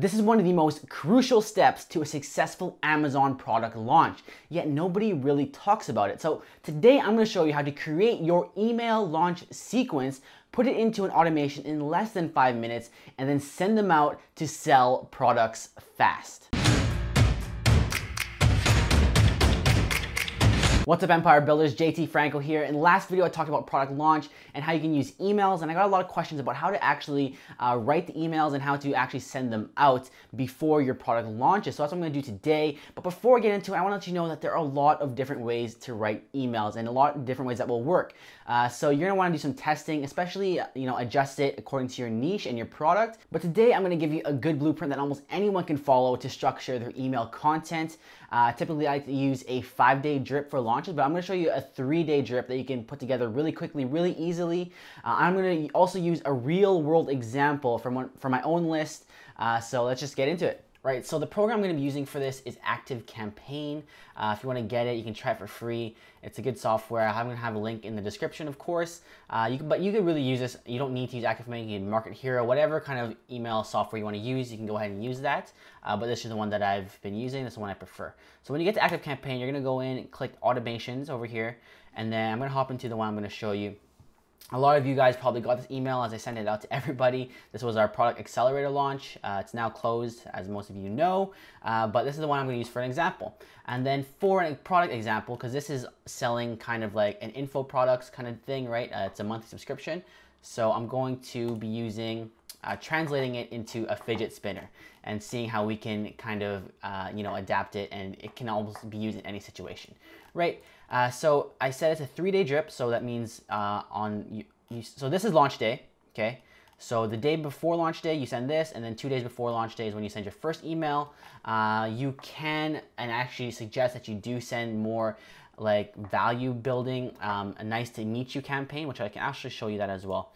This is one of the most crucial steps to a successful Amazon product launch, yet nobody really talks about it. So today I'm going to show you how to create your email launch sequence, put it into an automation in less than 5 minutes, and then send them out to sell products fast. What's up, Empire Builders? JT Franco here. In the last video, I talked about product launch and how you can use emails, and I got a lot of questions about how to actually write the emails and how to actually send them out before your product launches. So that's what I'm gonna do today. But before I get into it, I wanna let you know that there are a lot of different ways to write emails and a lot of different ways that will work. So you're gonna wanna do some testing, especially adjust it according to your niche and your product. But today, I'm gonna give you a good blueprint that almost anyone can follow to structure their email content. Typically, I like to use a 5-day drip for launches, but I'm going to show you a 3-day drip that you can put together really quickly, really easily. I'm going to also use a real-world example from my own list. So let's just get into it. Right, so the program I'm going to be using for this is ActiveCampaign. If you want to get it, you can try it for free. It's a good software. I'm going to have a link in the description, of course. But you can really use this. You don't need to use ActiveCampaign. You can Market Hero, whatever kind of email software you want to use, you can go ahead and use that. But this is the one that I've been using. This is the one I prefer. So when you get to ActiveCampaign, you're going to go in and click Automations over here. And then I'm going to hop into the one I'm going to show you. A lot of you guys probably got this email as I sent it out to everybody. This was our product accelerator launch. It's now closed, as most of you know, but this is the one I'm going to use for an example. And then for a product example, because this is selling kind of like an info products kind of thing, right? It's a monthly subscription. So I'm going to be using, translating it into a fidget spinner and seeing how we can kind of, adapt it, and it can almost be used in any situation, right? So I said it's a 3-day drip, so that means so this is launch day, okay? So the day before launch day, you send this, and then 2 days before launch day is when you send your first email. You can, and actually suggest that you do send more like value building, a nice to meet you campaign, which I can actually show you that as well.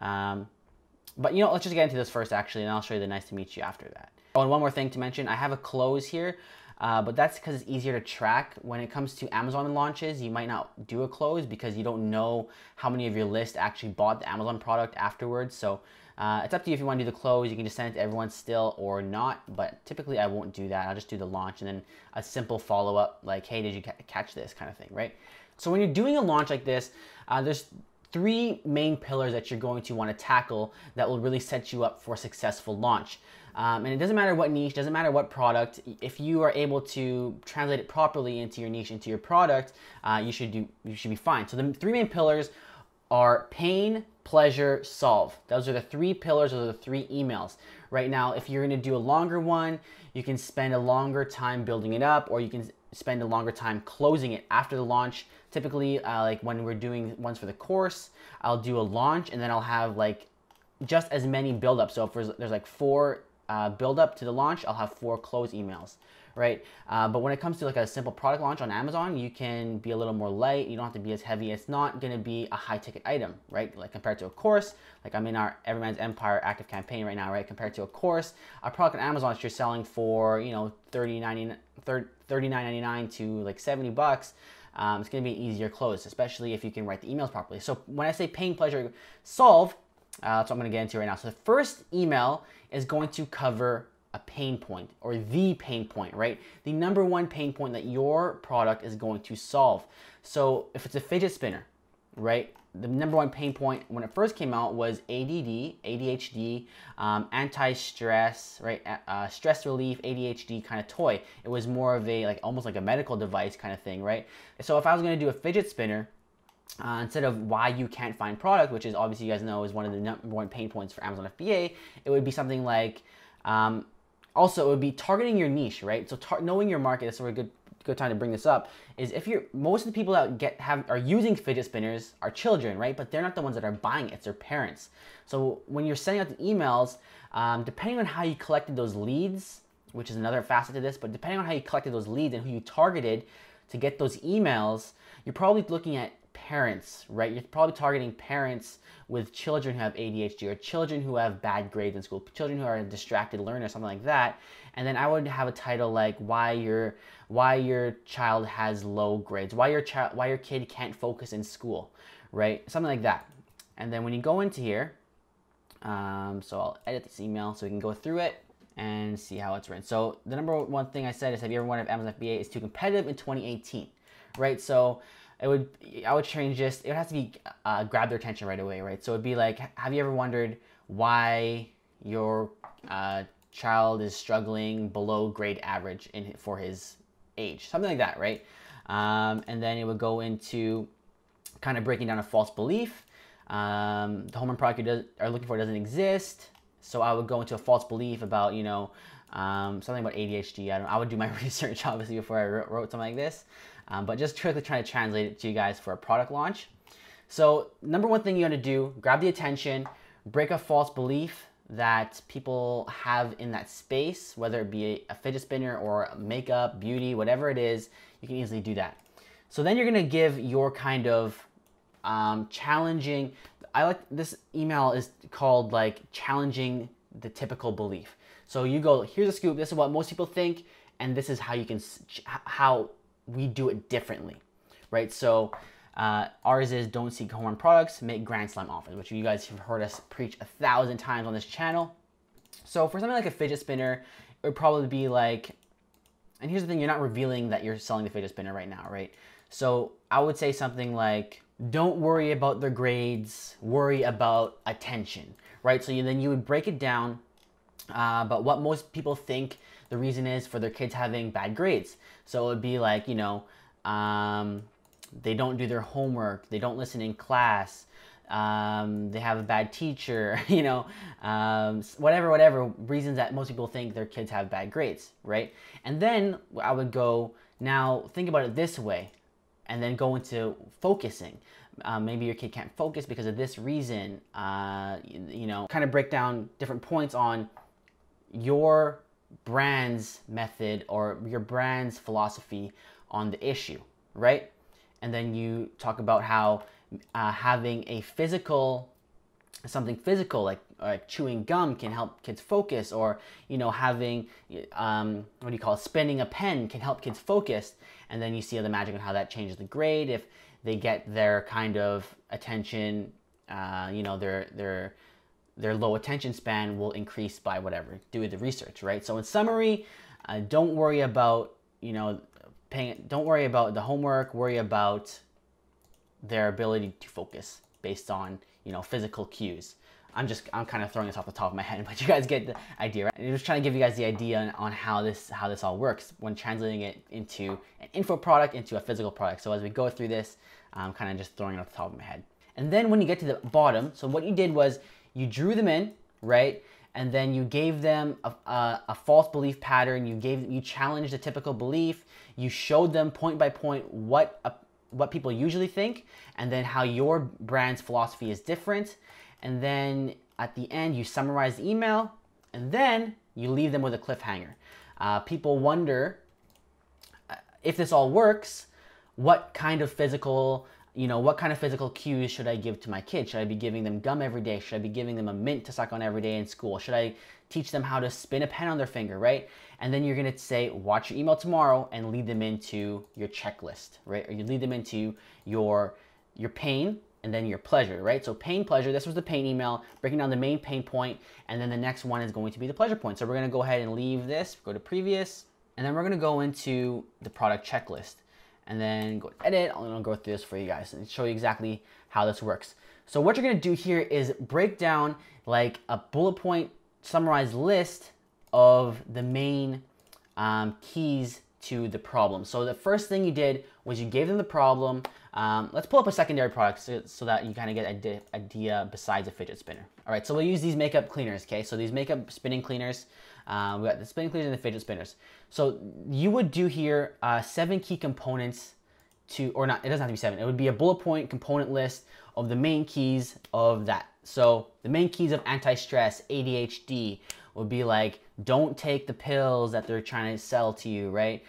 But let's just get into this first actually, and I'll show you the nice to meet you after that. Oh, and one more thing to mention, I have a close here. But that's because it's easier to track. When it comes to Amazon launches, you might not do a close because you don't know how many of your list actually bought the Amazon product afterwards. So it's up to you if you want to do the close. You can just send it to everyone still or not, but typically I won't do that. I'll just do the launch and then a simple follow-up like, hey, did you catch this kind of thing, right? So when you're doing a launch like this, there's 3 main pillars that you're going to want to tackle that will really set you up for a successful launch. And it doesn't matter what niche, doesn't matter what product. If you are able to translate it properly into your niche, into your product, you should be fine. So the 3 main pillars are pain, pleasure, solve. Those are the 3 pillars, those are the 3 emails. Right now, if you're gonna do a longer one, you can spend a longer time building it up, or you can spend a longer time closing it after the launch. Typically, like when we're doing ones for the course, I'll do a launch and then I'll have like just as many build-ups. So if there's like 4 build up to the launch, I'll have 4 close emails, right? But when it comes to like a simple product launch on Amazon, you can be a little more light. You don't have to be as heavy. It's not going to be a high ticket item, right? Like compared to a course, like I'm in our Everyman's Empire active campaign right now, right? Compared to a course, a product on Amazon that you're selling for, $39.99 to like $70. It's going to be an easier close, especially if you can write the emails properly. So when I say pain, pleasure, solve, that's what I'm going to get into right now. So the first email is going to cover a pain point, or the pain point, right? The number 1 pain point that your product is going to solve. So if it's a fidget spinner, right? The number 1 pain point when it first came out was ADD, ADHD, anti-stress, right? Stress relief, ADHD kind of toy. It was more of a almost like a medical device kind of thing, right? So if I was going to do a fidget spinner, instead of why you can't find product, which is obviously you guys know is one of the number 1 pain points for Amazon FBA, it would be something like, also it would be targeting your niche, right? So knowing your market, that's a good time to bring this up, is if most of the people that are using fidget spinners are children, right? But they're not the ones that are buying it, it's their parents. So when you're sending out the emails, depending on how you collected those leads, which is another facet to this, but depending on how you collected those leads and who you targeted to get those emails, you're probably looking at parents, right? You're probably targeting parents with children who have ADHD, or children who have bad grades in school, children who are distracted learners, something like that. And then I would have a title like why your child has low grades, why your kid can't focus in school, right? Something like that. And then when you go into here, so I'll edit this email so we can go through it. and see how it's written. So the number one thing I said is, have you ever wondered if Amazon FBA is too competitive in 2018, right? So I would change this. It would have to be grab their attention right away, right? So it'd be like, have you ever wondered why your child is struggling below grade average for his age? Something like that, right? And then it would go into kind of breaking down a false belief. The homework product you are looking for doesn't exist. So I would go into a false belief about, you know, something about ADHD. I would do my research obviously before I wrote something like this, but just quickly trying to translate it to you guys for a product launch. So number one thing you want to do, grab the attention, break a false belief that people have in that space, whether it be a fidget spinner or makeup, beauty, whatever it is, you can easily do that. So then you're going to give your kind of challenging, I like this email is called like challenging the typical belief. So you go, here's a scoop, this is what most people think, and this is how you can, how we do it differently, right? So ours is don't seek homework products, make grand slam offers, which you guys have heard us preach 1,000 times on this channel. So for something like a fidget spinner, it would probably be like, and here's the thing, you're not revealing that you're selling the fidget spinner right now, right? So I would say something like, don't worry about their grades, worry about attention, right? So then you would break it down, but what most people think the reason is for their kids having bad grades. So it would be like, you know, they don't do their homework, they don't listen in class, they have a bad teacher, you know, whatever reasons that most people think their kids have bad grades, right? And then I would go, now think about it this way, and then go into focusing. Maybe your kid can't focus because of this reason, you know, kind of break down different points on your brand's method or your brand's philosophy on the issue, right? And then you talk about how having a something physical like chewing gum can help kids focus, or, you know, having, what do you call it, spinning a pen can help kids focus. And then you see the magic on how that changes the grade. If they get their kind of attention, you know, their low attention span will increase by whatever, do the research, right? So in summary, don't worry about, you know, don't worry about the homework, worry about their ability to focus based on, you know, physical cues. I'm kind of throwing this off the top of my head, but you guys get the idea, right? I'm just trying to give you guys the idea on how this all works when translating it into an info product, into a physical product. So as we go through this, I'm kind of just throwing it off the top of my head. And then when you get to the bottom, so what you did was you drew them in, right? And then you gave them a false belief pattern. You challenged a typical belief. You showed them point by point what people usually think, and then how your brand's philosophy is different. And then at the end, you summarize the email, and then you leave them with a cliffhanger. People wonder if this all works, what kind of physical cues should I give to my kids? Should I be giving them gum every day? Should I be giving them a mint to suck on every day in school? Should I teach them how to spin a pen on their finger, right? And then you're gonna say, watch your email tomorrow, and lead them into your checklist, right? Or you lead them into your pain, and then your pleasure, right? So pain, pleasure, this was the pain email, breaking down the main pain point, and then the next one is going to be the pleasure point. So we're gonna go ahead and leave this, go to previous, and then we're gonna go into the product checklist, and then go to edit. I'm gonna go through this for you guys and show you exactly how this works. So what you're gonna do here is break down like a bullet point summarized list of the main keys to the problem. So the first thing you did was you gave them the problem. Let's pull up a secondary product so that you kind of get an idea besides a fidget spinner. All right, so we'll use these makeup cleaners, okay? So these makeup spinning cleaners, we got the spinning cleaners and the fidget spinners. So you would do here 7 key components to, or not, it doesn't have to be 7. It would be a bullet point component list of the main keys of that. So the main keys of anti-stress, ADHD, would be like, don't take the pills that they're trying to sell to you, right?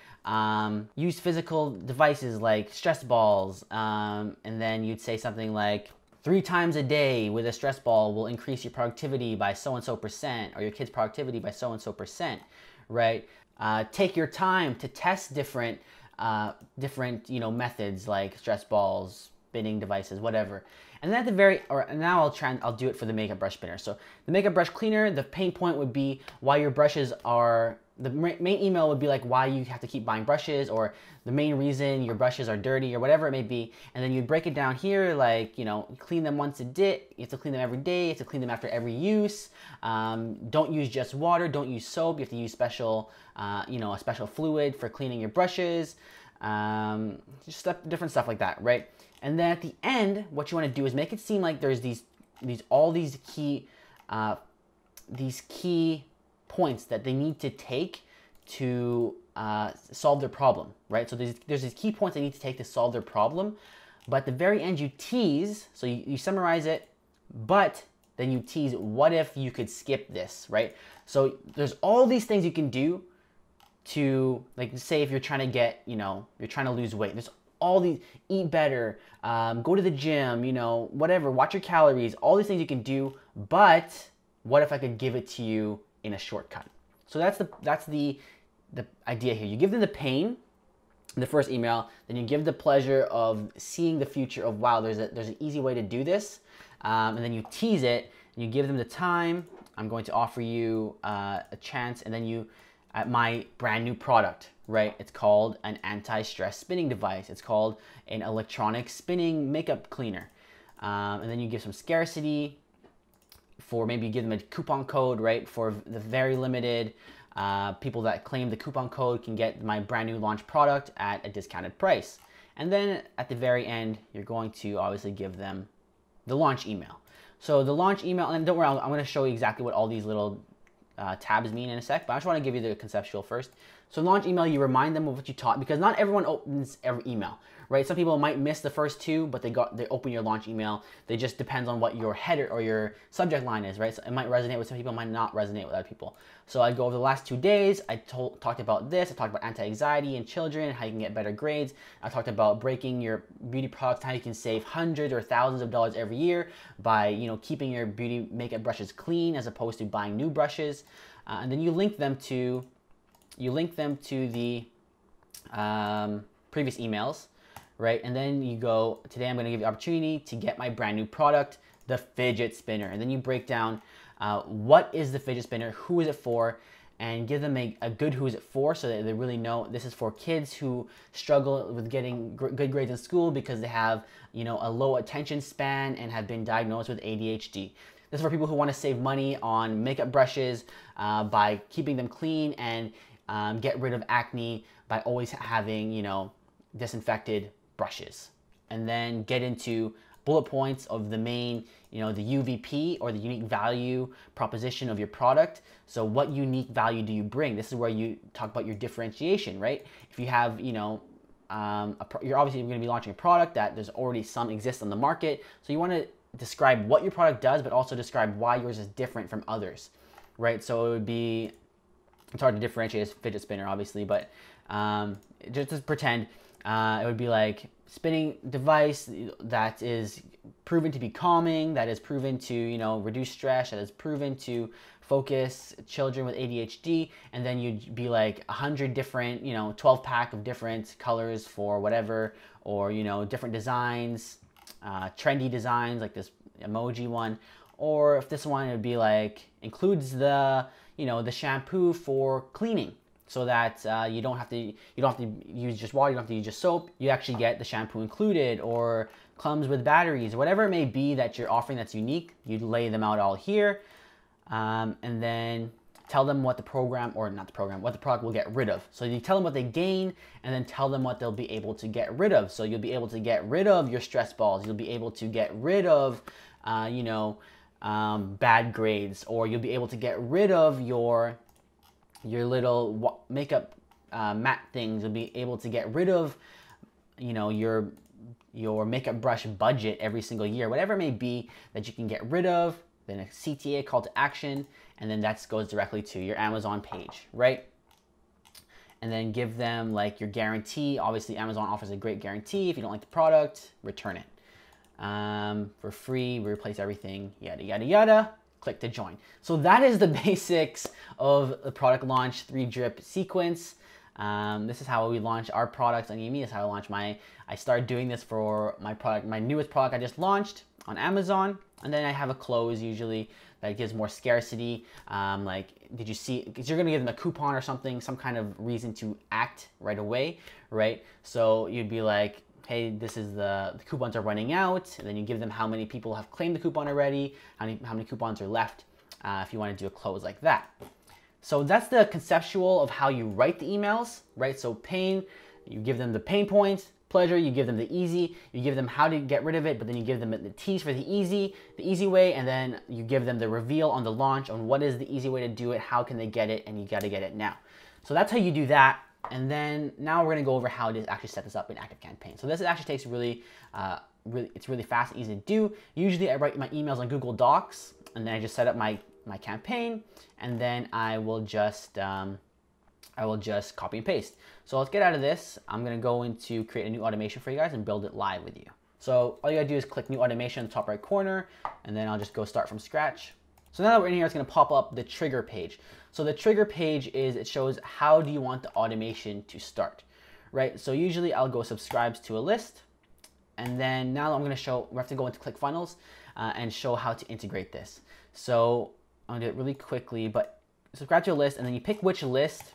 Use physical devices like stress balls, and then you'd say something like 3 times a day with a stress ball will increase your productivity by so-and-so %, or your kid's productivity by so-and-so %, right? Take your time to test different methods like stress balls, spinning devices, whatever. And then at the now I'll do it for the makeup brush spinner. So the makeup brush cleaner, the pain point would be why your brushes are, the main email would be like why you have to keep buying brushes, or the main reason your brushes are dirty, or whatever it may be. And then you break it down here, like, you know, clean them once a day. You have to clean them every day. You have to clean them after every use. Don't use just water. Don't use soap. You have to use special, you know, a special fluid for cleaning your brushes. Just different stuff like that, right? And then at the end, what you want to do is make it seem like there's all these key points that they need to take to solve their problem, right? So there's these key points they need to take to solve their problem, but at the very end you tease, so you summarize it, but then you tease, what if you could skip this, right? So there's all these things you can do to, like, say if you're trying to get, you know, you're trying to lose weight, there's all these, eat better, go to the gym, you know, whatever, watch your calories, all these things you can do, but what if I could give it to you in a shortcut? So that's the idea here. You give them the pain in the first email, then you give the pleasure of seeing the future of, wow, there's an easy way to do this, and then you tease it, and you give them the time. I'm going to offer you a chance, and then you, at my brand new product, right? It's called an anti-stress spinning device. It's called an electronic spinning makeup cleaner, and then you give some scarcity. For maybe give them a coupon code, right? For the very limited people that claim the coupon code can get my brand new launch product at a discounted price. And then at the very end, you're going to obviously give them the launch email. So the launch email, and don't worry, I'm going to show you exactly what all these little tabs mean in a sec, but I just want to give you the conceptual first. So launch email, you remind them of what you taught, because not everyone opens every email, right? Some people might miss the first two, but they open your launch email. They just depends on what your header or your subject line is, right? So it might resonate with some people, it might not resonate with other people. So I go over the last 2 days. I talked about this. I talked about anti-anxiety in children, how you can get better grades. I talked about breaking your beauty products, how you can save hundreds or thousands of dollars every year by, you know, keeping your beauty makeup brushes clean as opposed to buying new brushes. And then you link them to the previous emails, right? And then you go, today I'm going to give you the opportunity to get my brand new product, the fidget spinner. And then you break down what is the fidget spinner, who is it for, and give them a good who is it for, so that they really know this is for kids who struggle with getting good grades in school because they have, you know, a low attention span and have been diagnosed with ADHD. This is for people who want to save money on makeup brushes by keeping them clean, and get rid of acne by always having, you know, disinfected brushes. And then get into bullet points of the main, you know, the UVP, or the unique value proposition of your product. So what unique value do you bring? This is where you talk about your differentiation, right? If you have, you know, you're obviously going to be launching a product that there's already some exists on the market. So you want to describe what your product does, but also describe why yours is different from others, right? So it would be, it's hard to differentiate a fidget spinner, obviously, but just pretend it would be like spinning device that is proven to be calming, that is proven to, you know, reduce stress, that is proven to focus children with ADHD, and then you'd be like 100 different, you know, 12-pack of different colors for whatever, or, you know, different designs, trendy designs like this emoji one. Or if this one, it would be like includes the, you know, the shampoo for cleaning, so that you don't have to use just water, you don't have to use just soap. You actually get the shampoo included, or comes with batteries, whatever it may be that you're offering that's unique. You lay them out all here, and then tell them what the program, or not the program, what the product will get rid of. So you tell them what they gain, and then tell them what they'll be able to get rid of. So you'll be able to get rid of your stress balls. You'll be able to get rid of, you know, bad grades, or you'll be able to get rid of your little makeup matte things. You'll be able to get rid of, you know, your makeup brush budget every single year, whatever it may be that you can get rid of. Then a CTA, call to action, and then that goes directly to your Amazon page, right? And then give them like your guarantee. Obviously, Amazon offers a great guarantee. If you don't like the product, return it. For free, we replace everything, yada, yada, yada. Click to join. So that is the basics of the product launch 3-drip sequence. This is how we launch our products on EME. This is how I started doing this for my product, my newest product I just launched. on Amazon. And then I have a close usually that gives more scarcity. Like, did you see, because you're gonna give them a coupon or something, some kind of reason to act right away, right? So you'd be like, hey, this is the coupons are running out, and then you give them how many people have claimed the coupon already, how many coupons are left, if you want to do a close like that. So that's the conceptual of how you write the emails, right? So pain, you give them the pain points. Pleasure, you give them the easy, you give them how to get rid of it, but then you give them the tease for the easy way, and then you give them the reveal on the launch on what is the easy way to do it, how can they get it, and you got to get it now. So that's how you do that. And then now we're going to go over how to actually set this up in ActiveCampaign. So this actually takes it's really fast and easy to do. Usually I write my emails on Google Docs, and then I just set up my campaign, and then I will just copy and paste. So let's get out of this. I'm gonna go into create a new automation for you guys and build it live with you. So all you gotta do is click new automation in the top right corner, and then I'll just go start from scratch. So now that we're in here, it's gonna pop up the trigger page. So the trigger page it shows how do you want the automation to start, right? So usually I'll go subscribes to a list, and then now I'm gonna show, we have to go into Clickfunnels and show how to integrate this. So I'm gonna do it really quickly, but subscribe to a list, and then you pick which list.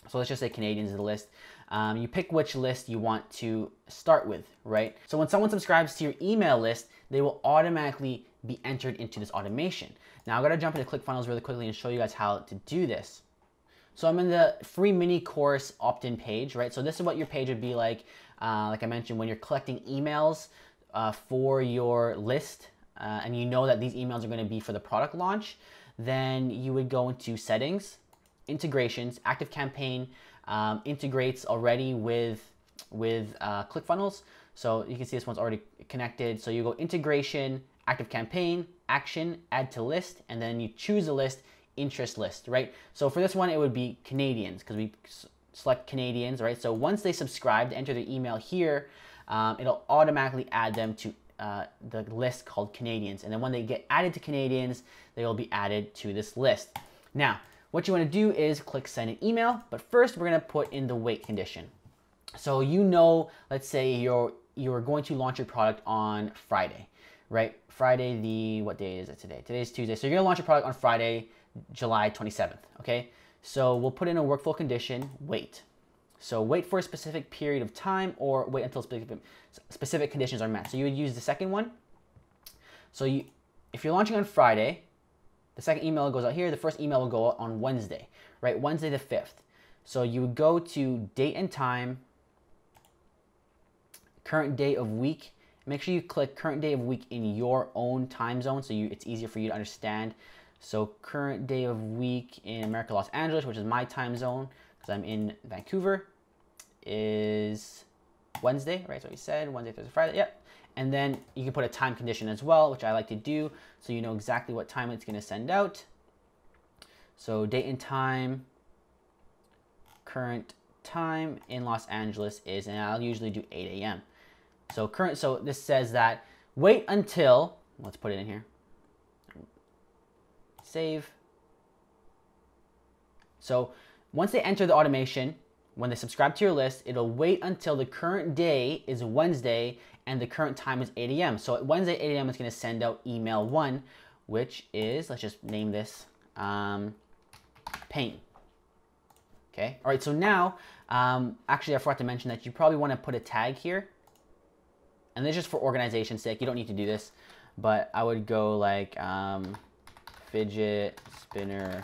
So let's just say Canadians is the list. You pick which list you want to start with, right? So when someone subscribes to your email list, they will automatically be entered into this automation. Now I gotta jump into ClickFunnels really quickly and show you guys how to do this. So I'm in the free mini course opt-in page, right? So this is what your page would be like I mentioned, when you're collecting emails for your list, and you know that these emails are gonna be for the product launch, then you would go into settings, integrations. ActiveCampaign integrates already with ClickFunnels. So you can see this one's already connected. So you go integration, ActiveCampaign, action, add to list, and then you choose a list, interest list, right? So for this one, it would be Canadians, because we select Canadians, right? So once they subscribe, enter their email here, it'll automatically add them to the list called Canadians. And then when they get added to Canadians, they will be added to this list. Now, what you want to do is click send an email, but first we're going to put in the wait condition. So you know, let's say you're going to launch your product on Friday, right? Friday, what day is it today? Today's Tuesday. So you're going to launch your product on Friday, July 27th, okay? So we'll put in a workflow condition, wait. So wait for a specific period of time, or wait until specific conditions are met. So you would use the second one. So if you're launching on Friday, the second email goes out here. The first email will go out on Wednesday, right? Wednesday the 5th. So you would go to date and time, current day of week. Make sure you click current day of week in your own time zone so it's easier for you to understand. So current day of week in America, Los Angeles, which is my time zone because I'm in Vancouver, is Wednesday, right? So we said Wednesday, Thursday, Friday. Yep. And then you can put a time condition as well, which I like to do, so you know exactly what time it's going to send out. So date and time, current time in Los Angeles is, and I'll usually do 8 a.m. So so this says that wait until, let's put it in here, save. So once they enter the automation, when they subscribe to your list, it'll wait until the current day is Wednesday and the current time is 8 a.m. So at Wednesday, 8 a.m., it's going to send out email 1, which is, let's just name this pain. Okay. All right. So now, actually, I forgot to mention that you probably want to put a tag here. And this is just for organization's sake. You don't need to do this, but I would go like fidget spinner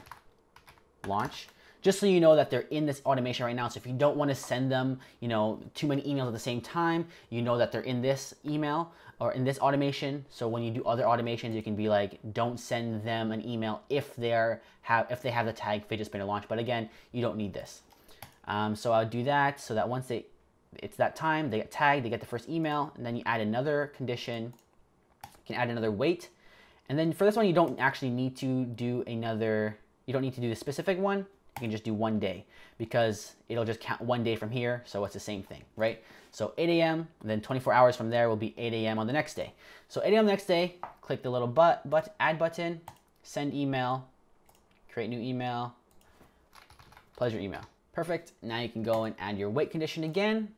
launch, just so you know that they're in this automation right now. So if you don't want to send them, too many emails at the same time, you know that they're in this email or in this automation. So when you do other automations, you can be like, don't send them an email if they have the tag fidget spinner launch. But again, you don't need this. So I'll do that so that once it's that time, they get tagged, they get the first email, and then you add another condition. You can add another wait. And then for this one, you don't actually need to do the specific one. You can just do 1 day because it'll just count 1 day from here. So it's the same thing, right? So 8 a.m. and then 24 hours from there will be 8 a.m. on the next day. So 8 a.m. the next day, click the little add button, send email, create new email, pleasure email. Perfect. Now you can go and add your wait condition again.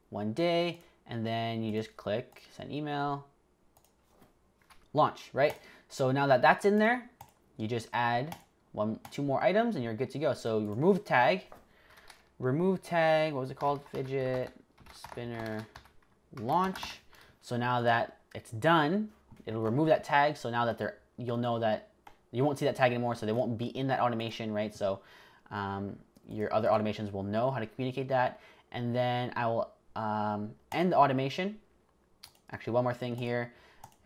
1 day, and then you just click send email, launch, right? So now that that's in there, you just add two more items and you're good to go. So remove tag, what was it called? Fidget spinner launch. So now that it's done, it'll remove that tag. So now that you'll know that you won't see that tag anymore, so they won't be in that automation, right? So your other automations will know how to communicate that. And then I will end the automation. Actually, one more thing here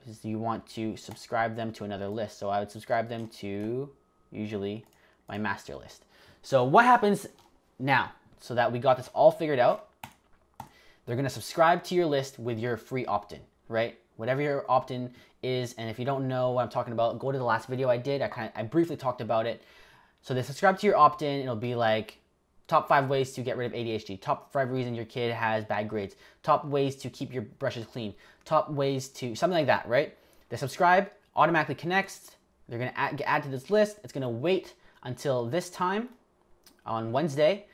is you want to subscribe them to another list. So I would subscribe them to usually my master list. So what happens now, so that we got this all figured out, they're gonna subscribe to your list with your free opt-in, right? Whatever your opt-in is, and if you don't know what I'm talking about, go to the last video I did. I briefly talked about it. So they subscribe to your opt-in, it'll be like top 5 ways to get rid of ADHD, top 5 reasons your kid has bad grades, top ways to keep your brushes clean, top ways to, something like that, right? They subscribe, automatically connects, they're gonna add to this list. It's gonna wait until this time on Wednesday.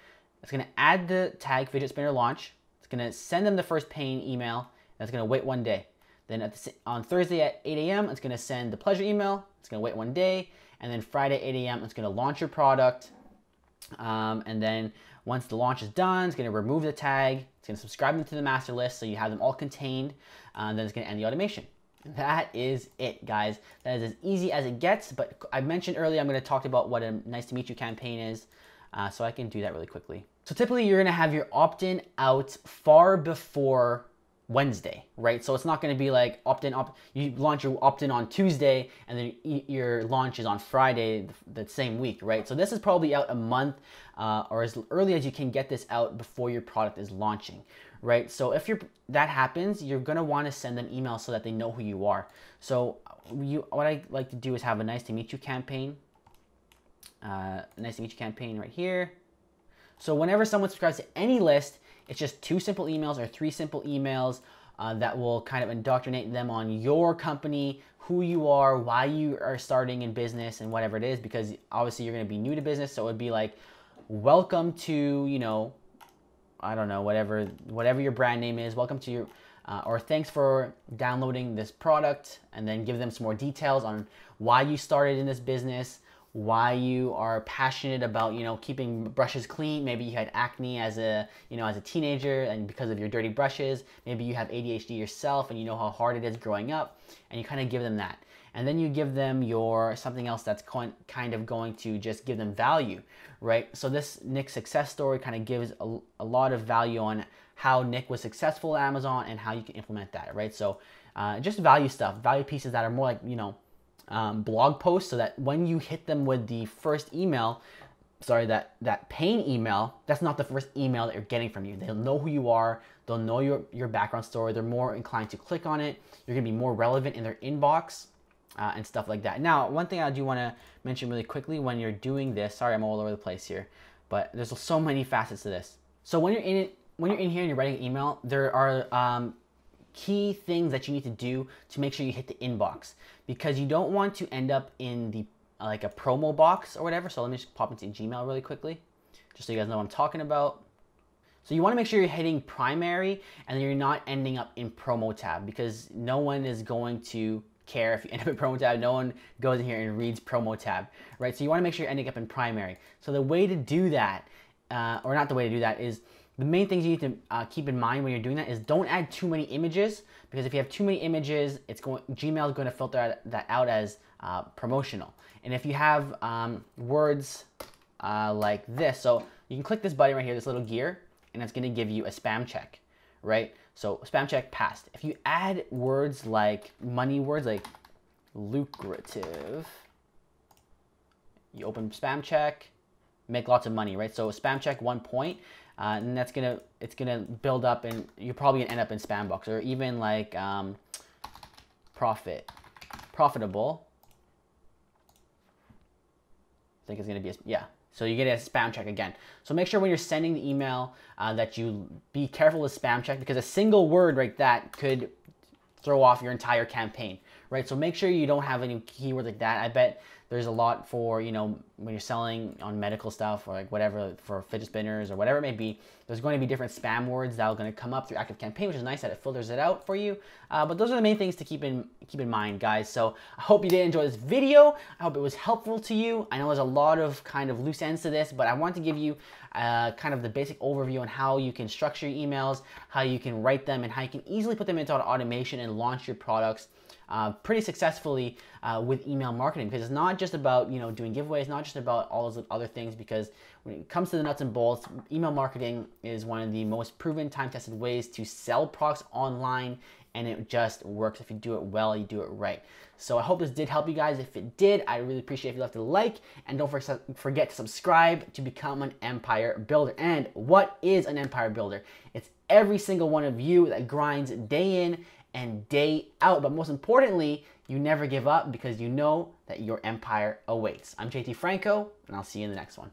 It's gonna add the tag fidget spinner launch. It's gonna send them the first paying email, and it's gonna wait 1 day. Then on Thursday at 8 a.m., it's gonna send the pleasure email. It's gonna wait 1 day. And then Friday, 8 a.m., it's gonna launch your product. And then once the launch is done, it's gonna remove the tag. It's gonna subscribe them to the master list, so you have them all contained. And then it's gonna end the automation. And that is it, guys. That is as easy as it gets. But I mentioned earlier, I'm gonna talk about what a nice to meet you campaign is. So I can do that really quickly. So typically you're gonna have your opt-in out far before Wednesday, right? So it's not going to be like you launch your opt-in on Tuesday and then your launch is on Friday the same week, right? So this is probably out a month or as early as you can get this out before your product is launching, right? So if that happens, you're going to want to send them emails so that they know who you are. So what I like to do is have a nice to meet you campaign, right here. So whenever someone subscribes to any list, it's just 2 simple emails or 3 simple emails that will kind of indoctrinate them on your company, who you are, why you are starting in business, and whatever it is, because obviously you're going to be new to business. So it would be like, welcome to, you know, I don't know, whatever your brand name is, welcome to your, or thanks for downloading this product, and then give them some more details on why you started in this business, why you are passionate about, you know, keeping brushes clean. Maybe you had acne as a teenager, and because of your dirty brushes, maybe you have ADHD yourself and you know how hard it is growing up, and you kind of give them that. And then you give them something else that's kind of going to just give them value, right? So this Nick success story kind of gives a lot of value on how Nick was successful at Amazon and how you can implement that, right? So just value stuff, value pieces that are more like, you know, blog posts, so that when you hit them with the first email, that paying email, that's not the first email that you're getting from you. They'll know who you are, they'll know your background story, they're more inclined to click on it, you're gonna be more relevant in their inbox, and stuff like that. Now, one thing I do wanna mention really quickly when you're doing this, sorry I'm all over the place here, but there's so many facets to this. So when you're in here and you're writing an email, there are key things that you need to do to make sure you hit the inbox, because you don't want to end up in the like a promo box or whatever. So let me just pop into Gmail really quickly, just so you guys know what I'm talking about. So you want to make sure you're hitting primary and you're not ending up in promo tab, because no one is going to care if you end up in promo tab. No one goes in here and reads promo tab, right? So you want to make sure you're ending up in primary. So the way to do that, or not the way to do that, is the main things you need to keep in mind when you're doing that is don't add too many images, because if you have too many images, Gmail is going to filter that out as promotional. And if you have words like this, so you can click this button right here, this little gear, and it's going to give you a spam check, right? So spam check passed. If you add words like money words, like lucrative, you open spam check, make lots of money, right? So spam check 1 point. And it's gonna build up, and you're probably gonna end up in spam box, or even like profitable. I think it's gonna be yeah. So you get a spam check again. So make sure when you're sending the email that you be careful with spam check, because a single word like that could throw off your entire campaign, right? So make sure you don't have any keywords like that. I bet There's a lot for, you know, when you're selling on medical stuff or like whatever, for fidget spinners or whatever it may be, there's going to be different spam words that are going to come up through ActiveCampaign, which is nice that it filters it out for you. But those are the main things to keep in mind, guys. So I hope you did enjoy this video. I hope it was helpful to you. I know there's a lot of kind of loose ends to this, but I want to give you kind of the basic overview on how you can structure your emails, how you can write them, and how you can easily put them into automation and launch your products pretty successfully with email marketing. Because it's not just about, you know, doing giveaways, not just about all those other things, because when it comes to the nuts and bolts, email marketing is one of the most proven, time-tested ways to sell products online, and it just works. If you do it well, you do it right. So I hope this did help you guys. If it did, I really appreciate if you left a like, and don't forget to subscribe to become an empire builder. And what is an empire builder? It's every single one of you that grinds day in and day out. But most importantly, you never give up, because you know that your empire awaits. I'm JT Franco, and I'll see you in the next one.